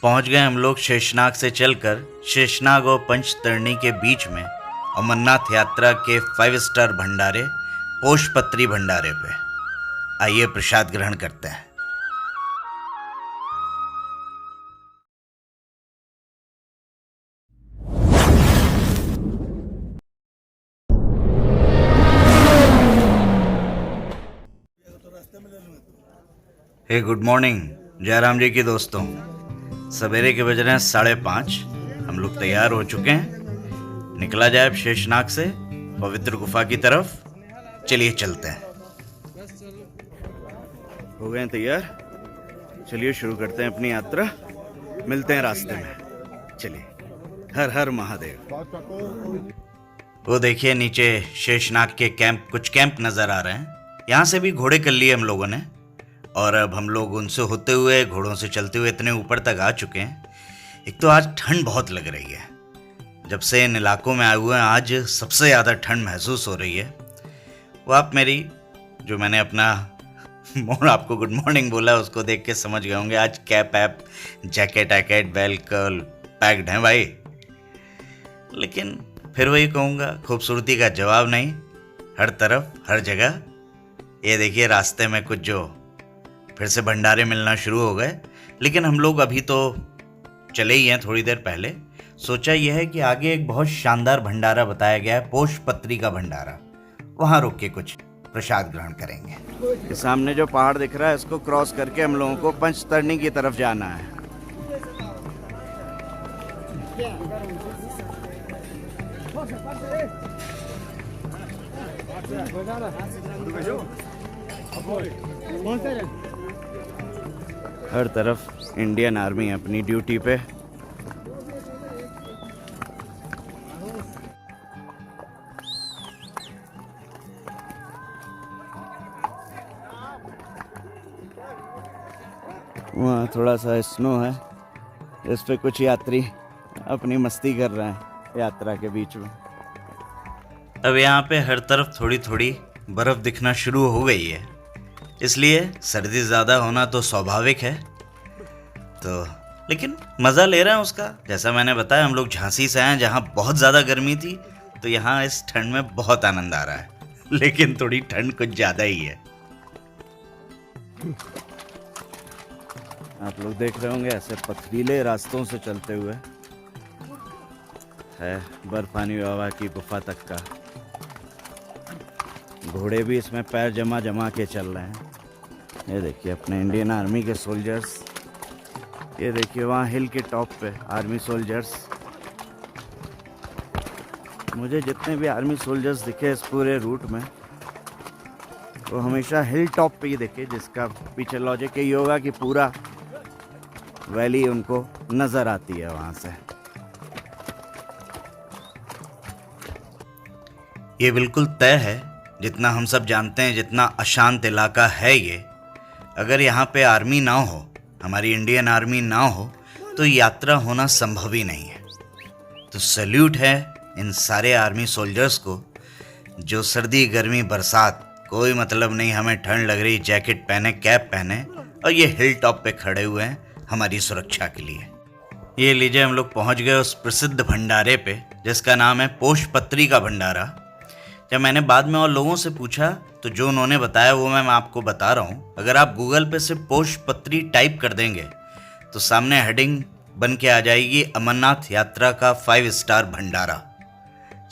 पहुंच गए हम लोग शेषनाग से चलकर शेषनाग और पंचतरणी के बीच में अमरनाथ यात्रा के 5 स्टार भंडारे पोषपत्री भंडारे पे। आइए प्रसाद ग्रहण करते हैं। हे गुड मॉर्निंग जयराम जी की दोस्तों। सवेरे के बज रहे हैं 5:30। हम लोग तैयार हो चुके हैं, निकला जाए अब शेषनाग से पवित्र गुफा की तरफ। चलिए चलते हैं। हो गए हैं तैयार, चलिए शुरू करते हैं अपनी यात्रा। मिलते हैं रास्ते में। चलिए, हर हर महादेव। वो देखिए नीचे शेषनाग के कुछ कैंप नजर आ रहे हैं। यहाँ से भी घोड़े कर लिए हम लोगों ने, और अब हम लोग उनसे होते हुए घोड़ों से चलते हुए इतने ऊपर तक आ चुके हैं। एक तो आज ठंड बहुत लग रही है, जब से इन इलाकों में आए हुए हैं आज सबसे ज़्यादा ठंड महसूस हो रही है। वो आप मेरी जो मैंने अपना आपको गुड मॉर्निंग बोला उसको देख के समझ गए होंगे। आज कैप ऐप जैकेट ऐकेट वेलकल पैक्ड हैं भाई। लेकिन फिर वही कहूँगा, खूबसूरती का जवाब नहीं, हर तरफ हर जगह। ये देखिए रास्ते में कुछ जो फिर से भंडारे मिलना शुरू हो गए। लेकिन हम लोग अभी तो चले ही हैं थोड़ी देर पहले। सोचा यह है कि आगे एक बहुत शानदार भंडारा बताया गया है, पोषपत्री का भंडारा। वहाँ रुक के कुछ प्रसाद ग्रहण करेंगे। सामने जो पहाड़ दिख रहा है इसको क्रॉस करके हम लोगों को पंचतरणी की तरफ जाना है। हर तरफ इंडियन आर्मी अपनी ड्यूटी पे। वहाँ थोड़ा सा स्नो है, इस पे कुछ यात्री अपनी मस्ती कर रहे हैं यात्रा के बीच में। अब यहाँ पे हर तरफ थोड़ी थोड़ी बर्फ दिखना शुरू हो गई है, इसलिए सर्दी ज़्यादा होना तो स्वाभाविक है। तो लेकिन मज़ा ले रहे हैं उसका। जैसा मैंने बताया, हम लोग झांसी से आए हैं जहाँ बहुत ज़्यादा गर्मी थी, तो यहाँ इस ठंड में बहुत आनंद आ रहा है। लेकिन थोड़ी ठंड कुछ ज़्यादा ही है। आप लोग देख रहे होंगे ऐसे पथरीले रास्तों से चलते हुए है बर्फानी बाबा की गुफा तक का। घोड़े भी इसमें पैर जमा जमा के चल रहे हैं। ये देखिए अपने इंडियन आर्मी के सोल्जर्स। ये देखिए वहाँ हिल के टॉप पे आर्मी सोल्जर्स। मुझे जितने भी आर्मी सोल्जर्स दिखे इस पूरे रूट में, वो हमेशा हिल टॉप पे ही दिखे, जिसका पीछे लॉजिक यही होगा कि पूरा वैली उनको नज़र आती है वहाँ से। ये बिल्कुल तय है, जितना हम सब जानते हैं, जितना अशांत इलाका है ये, अगर यहाँ पे आर्मी ना हो, हमारी इंडियन आर्मी ना हो, तो यात्रा होना संभव ही नहीं है। तो सैल्यूट है इन सारे आर्मी सोल्जर्स को, जो सर्दी गर्मी बरसात कोई मतलब नहीं, हमें ठंड लग रही जैकेट पहने कैप पहने और ये हिल टॉप पे खड़े हुए हैं हमारी सुरक्षा के लिए। ये लीजिए हम लोग पहुँच गए उस प्रसिद्ध भंडारे पे जिसका नाम है पोषपत्री का भंडारा। जब मैंने बाद में और लोगों से पूछा तो जो उन्होंने बताया वो मैं आपको बता रहा हूँ। अगर आप गूगल पे से पोषपत्री टाइप कर देंगे तो सामने हेडिंग बन के आ जाएगी अमरनाथ यात्रा का 5 स्टार भंडारा।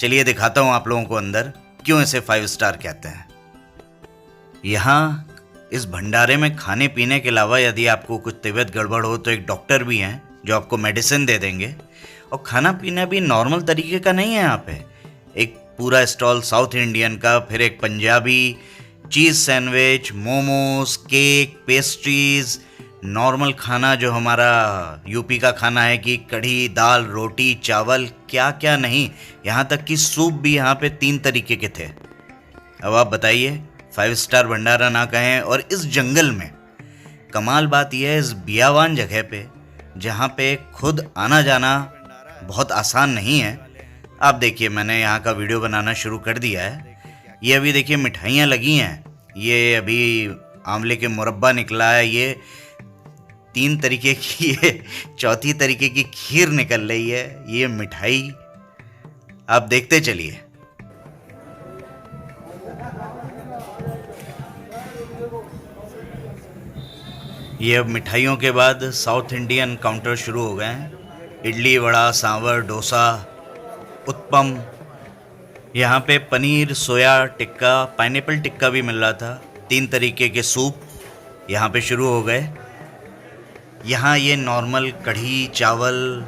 चलिए दिखाता हूँ आप लोगों को अंदर क्यों इसे 5 स्टार कहते हैं। यहाँ इस भंडारे में खाने पीने के अलावा यदि आपको कुछ तबीयत गड़बड़ हो तो एक डॉक्टर भी हैं जो आपको मेडिसिन दे देंगे। और खाना पीना भी नॉर्मल तरीके का नहीं है यहाँ पे। एक पूरा स्टॉल साउथ इंडियन का, फिर एक पंजाबी, चीज़ sandwich, momos, cake, pastries, normal खाना जो हमारा यूपी का खाना है कि कढ़ी दाल रोटी चावल, क्या क्या नहीं, यहाँ तक कि सूप भी यहाँ पे 3 तरीके के थे। अब आप बताइए 5 स्टार भंडारा ना कहें। और इस जंगल में कमाल बात यह है, इस बियावान जगह पे जहाँ पे खुद आना जाना बहुत आसान नहीं है। आप देखिए मैंने यहाँ का वीडियो बनाना शुरू कर दिया है। ये अभी देखिए मिठाइयाँ लगी हैं, ये अभी आंवले के मुरब्बा निकला है, ये 3 तरीके की ये चौथी तरीके की खीर निकल रही है, ये मिठाई आप देखते चलिए। ये अब मिठाइयों के बाद साउथ इंडियन काउंटर शुरू हो गए हैं। इडली, वड़ा, सांभर, डोसा, उत्पम। यहाँ पे पनीर, सोया टिक्का, पाइनएप्पल टिक्का भी मिल रहा था। 3 तरीके के सूप यहाँ पे शुरू हो गए। यहाँ ये नॉर्मल कढ़ी चावल,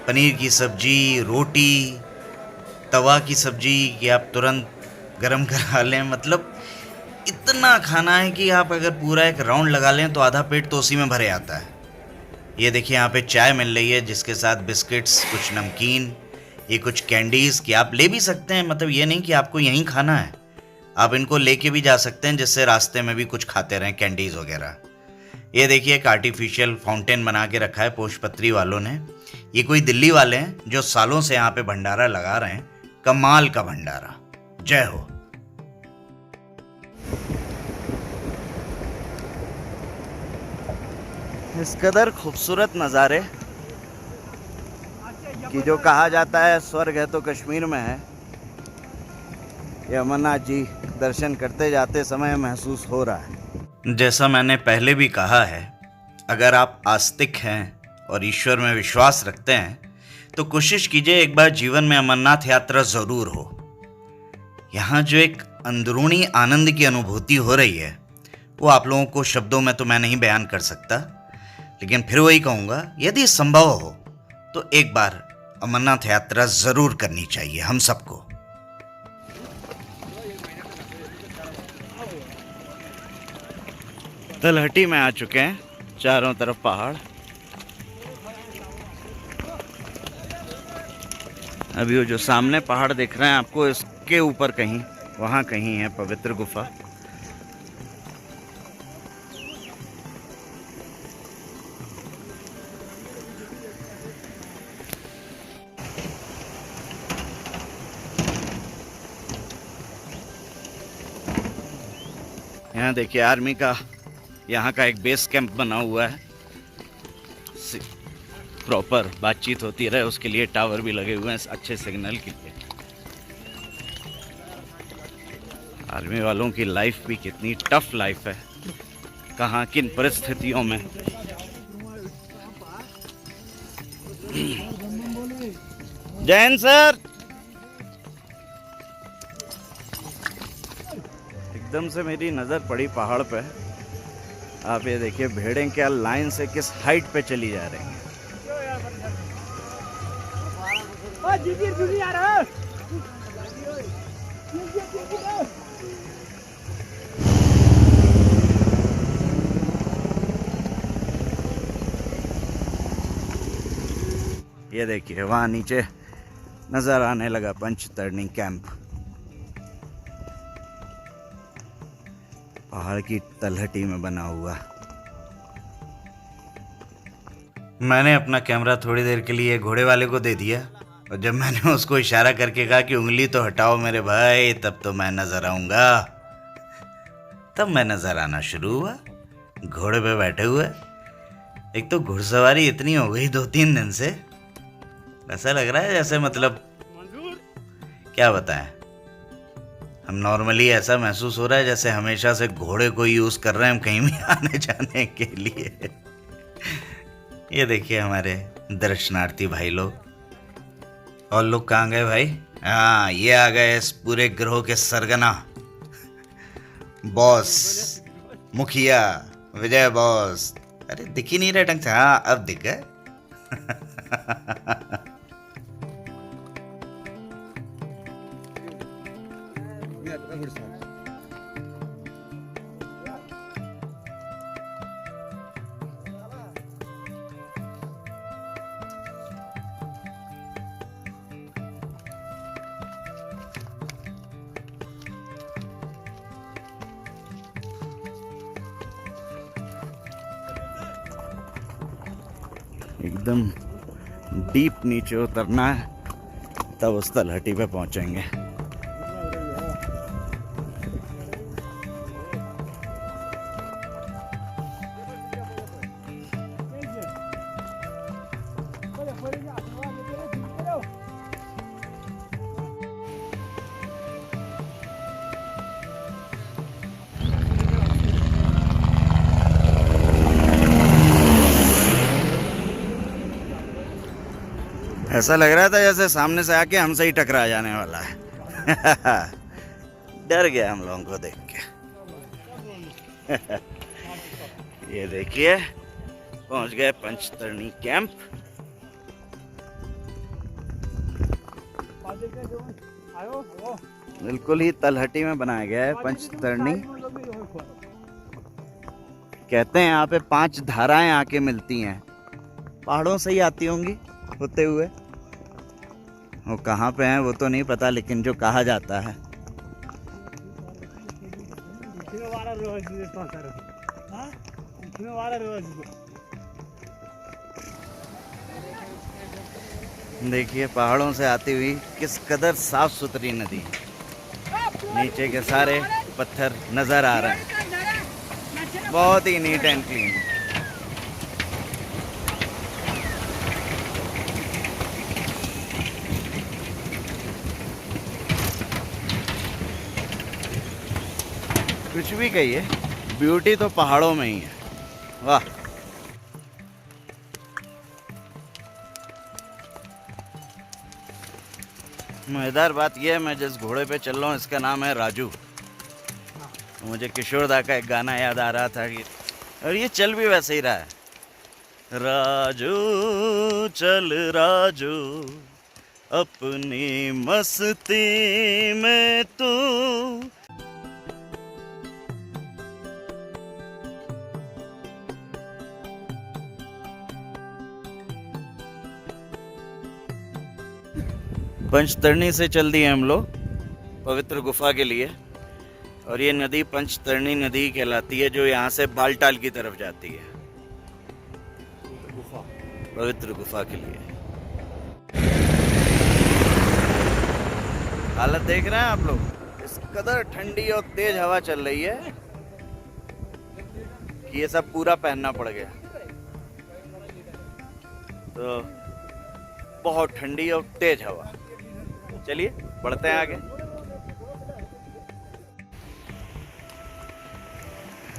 पनीर की सब्जी, रोटी, तवा की सब्जी कि आप तुरंत गरम करा लें। मतलब इतना खाना है कि आप अगर पूरा एक राउंड लगा लें तो आधा पेट तो उसी में भरे आता है। ये देखिए यहाँ पे चाय मिल रही है जिसके साथ बिस्किट्स, कुछ नमकीन, ये कुछ कैंडीज़ कि आप ले भी सकते हैं। मतलब ये नहीं कि आपको यहीं खाना है, आप इनको लेके भी जा सकते हैं जिससे रास्ते में भी कुछ खाते रहें, कैंडीज़ वगैरह। ये देखिए एक आर्टिफिशियल फाउंटेन बना के रखा है पोशपत्री वालों ने। ये कोई दिल्ली वाले हैं जो सालों से यहाँ पे भंडारा लगा रहे हैं। कमाल का भंडारा, जय हो। इस कदर खूबसूरत नज़ारे कि जो कहा जाता है स्वर्ग है तो कश्मीर में है, ये अमरनाथ जी दर्शन करते जाते समय महसूस हो रहा है। जैसा मैंने पहले भी कहा है, अगर आप आस्तिक हैं और ईश्वर में विश्वास रखते हैं तो कोशिश कीजिए एक बार जीवन में अमरनाथ यात्रा ज़रूर हो। यहाँ जो एक अंदरूनी आनंद की अनुभूति हो रही है वो आप लोगों को शब्दों में तो मैं नहीं बयान कर सकता, लेकिन फिर वही कहूँगा, यदि संभव हो तो एक बार अमरनाथ यात्रा ज़रूर करनी चाहिए हम सबको। तलहटी में आ चुके हैं, चारों तरफ पहाड़। अभी वो जो सामने पहाड़ दिख रहे हैं आपको, इसके ऊपर कहीं, वहाँ कहीं है पवित्र गुफा। यहाँ देखिए आर्मी का यहाँ का एक बेस कैंप बना हुआ है, प्रॉपर बातचीत होती रहे उसके लिए टावर भी लगे हुए हैं अच्छे सिग्नल के लिए। आर्मी वालों की लाइफ भी कितनी टफ लाइफ है, कहाँ किन परिस्थितियों में। जैन सर, एकदम से मेरी नज़र पड़ी पहाड़ पे। आप ये देखिए भेड़ें क्या लाइन से किस हाइट पे चली जा रही हैं। ये देखिए वहाँ नीचे नजर आने लगा पंचतरणी कैंप, पहाड़ की तलहटी में बना हुआ। मैंने अपना कैमरा थोड़ी देर के लिए घोड़े वाले को दे दिया और जब मैंने उसको इशारा करके कहा कि उंगली तो हटाओ मेरे भाई, तब तो मैं नजर आऊंगा। तब मैं नजर आना शुरू हुआ, घोड़े पे बैठे हुए। एक तो घुड़सवारी इतनी हो गई 2-3 दिन से, ऐसा लग रहा है जैसे मतलब क्या बताएं, हम नॉर्मली ऐसा महसूस हो रहा है जैसे हमेशा से घोड़े को यूज़ कर रहे हैं हम कहीं भी आने जाने के लिए। ये देखिए हमारे दर्शनार्थी भाई लोग। और लोग कहाँ गए भाई? हाँ, ये आ गए इस पूरे ग्रोह के सरगना, बॉस, मुखिया, विजय बॉस। अरे दिख ही नहीं रहे ढंग से। हाँ अब दिख गए। एकदम डीप नीचे उतरना है तब उस तलहटी पे पहुंचेंगे। ऐसा लग रहा था जैसे सामने से आके हमसे ही टकरा जाने वाला है। डर गया हम लोगों को देख के। ये देखिए पहुंच गए पंचतरणी कैंप। बिल्कुल ही तलहटी में बनाया गया है पंचतरणी। कहते हैं यहाँ पे 5 धाराएं आके मिलती हैं, पहाड़ों से ही आती होंगी होते हुए। वो कहाँ पे हैं वो तो नहीं पता, लेकिन जो कहा जाता है। देखिए पहाड़ों से आती हुई किस कदर साफ सुथरी नदी है। नीचे के सारे पत्थर नजर आ रहे हैं, बहुत ही नीट एंड क्लीन। कुछ भी कहिए, ब्यूटी तो पहाड़ों में ही है। वाह। मजेदार बात यह है, मैं जिस घोड़े पे चल रहा हूँ इसका नाम है राजू। मुझे किशोर दा का एक गाना याद आ रहा था कि, और ये चल भी वैसे ही रहा है। राजू चल राजू अपनी मस्ती में तू। पंचतरणी से चल दिए हम लोग पवित्र गुफा के लिए, और ये नदी पंचतरणी नदी कहलाती है, जो यहाँ से बालटाल की तरफ जाती है पवित्र गुफा के लिए। हालत देख रहे हैं आप लोग, इस कदर ठंडी और तेज हवा चल रही है कि ये सब पूरा पहनना पड़ गया। तो बहुत ठंडी और तेज हवा। चलिए बढ़ते हैं आगे।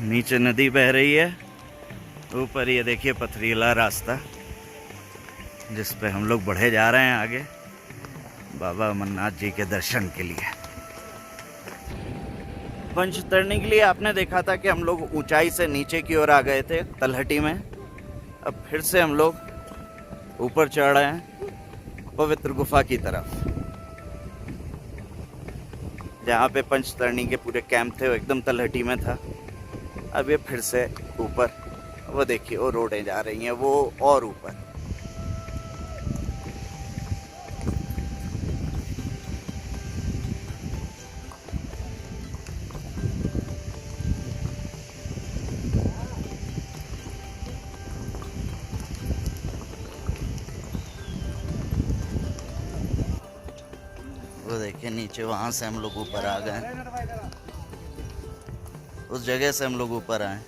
नीचे नदी बह रही है, ऊपर ये देखिए पथरीला रास्ता जिस पे हम लोग बढ़े जा रहे हैं आगे बाबा अमरनाथ जी के दर्शन के लिए। पंचतरणी के लिए आपने देखा था कि हम लोग ऊंचाई से नीचे की ओर आ गए थे तलहटी में। अब फिर से हम लोग ऊपर चढ़ रहे हैं पवित्र गुफा की तरफ, जहाँ पे पंचतरणी के पूरे कैंप थे वो एकदम तलहटी में था। अब ये फिर से ऊपर, वो देखिए वो रोडें जा रही हैं वो और ऊपर। वो देखिए नीचे, वहां से हम लोग ऊपर आ गए, उस जगह से हम लोग ऊपर आए।